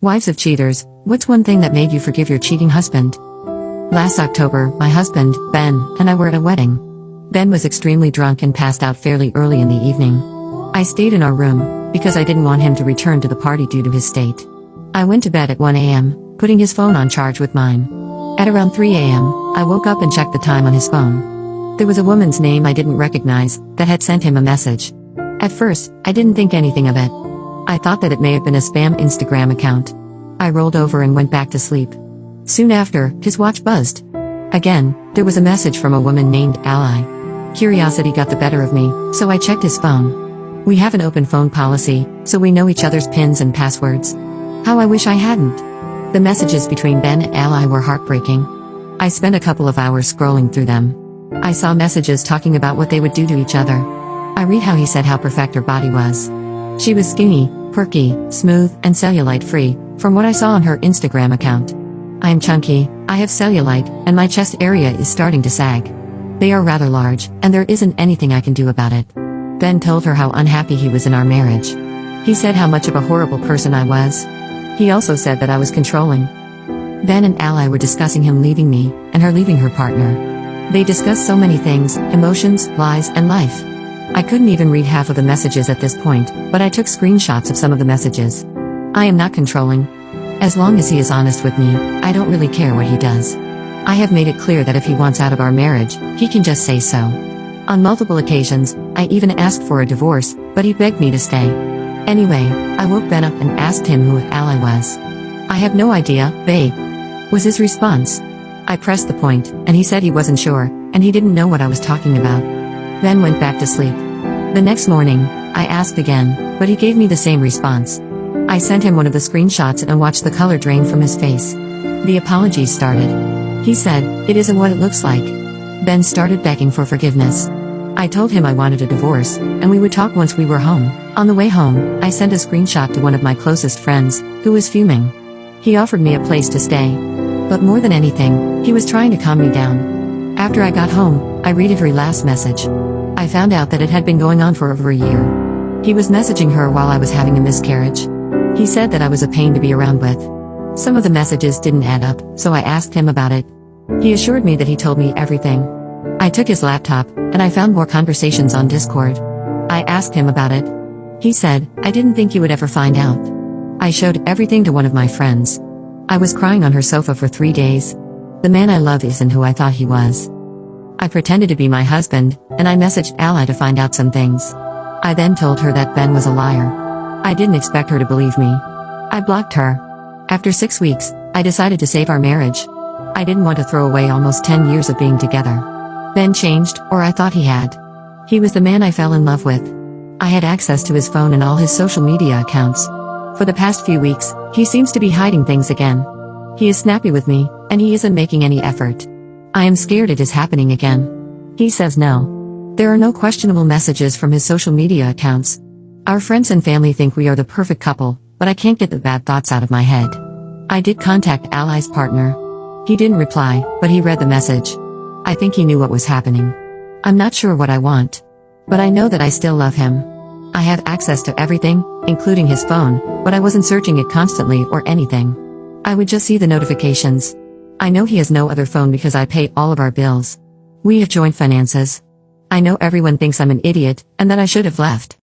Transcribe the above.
Wives of cheaters, what's one thing that made you forgive your cheating husband? Last October, my husband, Ben, and I were at a wedding. Ben was extremely drunk and passed out fairly early in the evening. I stayed in our room, because I didn't want him to return to the party due to his state. I went to bed at 1 a.m., putting his phone on charge with mine. At around 3 a.m., I woke up and checked the time on his phone. There was a woman's name I didn't recognize, that had sent him a message. At first, I didn't think anything of it. I thought that it may have been a spam Instagram account. I rolled over and went back to sleep. Soon after, his watch buzzed. Again, there was a message from a woman named Ally. Curiosity got the better of me, so I checked his phone. We have an open phone policy, so we know each other's pins and passwords. How I wish I hadn't. The messages between Ben and Ally were heartbreaking. I spent a couple of hours scrolling through them. I saw messages talking about what they would do to each other. I read how he said how perfect her body was. She was skinny, perky, smooth, and cellulite-free, from what I saw on her Instagram account. I am chunky, I have cellulite, and my chest area is starting to sag. They are rather large, and there isn't anything I can do about it. Ben told her how unhappy he was in our marriage. He said how much of a horrible person I was. He also said that I was controlling. Ben and Ally were discussing him leaving me, and her leaving her partner. They discussed so many things, emotions, lies, and life. I couldn't even read half of the messages at this point, but I took screenshots of some of the messages. I am not controlling. As long as he is honest with me, I don't really care what he does. I have made it clear that if he wants out of our marriage, he can just say so. On multiple occasions, I even asked for a divorce, but he begged me to stay. Anyway, I woke Ben up and asked him who Ally was. I have no idea, babe, was his response. I pressed the point, and he said he wasn't sure, and he didn't know what I was talking about. Ben went back to sleep. The next morning, I asked again, but he gave me the same response. I sent him one of the screenshots and watched the color drain from his face. The apologies started. He said, "It isn't what it looks like." Ben started begging for forgiveness. I told him I wanted a divorce, and we would talk once we were home. On the way home, I sent a screenshot to one of my closest friends, who was fuming. He offered me a place to stay. But more than anything, he was trying to calm me down. After I got home, I read her last message. I found out that it had been going on for over a year. He was messaging her while I was having a miscarriage. He said that I was a pain to be around with. Some of the messages didn't add up, so I asked him about it. He assured me that he told me everything. I took his laptop, and I found more conversations on Discord. I asked him about it. He said, "I didn't think you would ever find out." I showed everything to one of my friends. I was crying on her sofa for 3 days. The man I love isn't who I thought he was. I pretended to be my husband, and I messaged Ally to find out some things. I then told her that Ben was a liar. I didn't expect her to believe me. I blocked her. After 6 weeks, I decided to save our marriage. I didn't want to throw away almost 10 years of being together. Ben changed, or I thought he had. He was the man I fell in love with. I had access to his phone and all his social media accounts. For the past few weeks, he seems to be hiding things again. He is snappy with me, and he isn't making any effort. I am scared it is happening again. He says no. There are no questionable messages from his social media accounts. Our friends and family think we are the perfect couple, but I can't get the bad thoughts out of my head. I did contact Ally's partner. He didn't reply, but he read the message. I think he knew what was happening. I'm not sure what I want. But I know that I still love him. I have access to everything, including his phone, but I wasn't searching it constantly or anything. I would just see the notifications. I know he has no other phone because I pay all of our bills. We have joint finances. I know everyone thinks I'm an idiot, and that I should have left.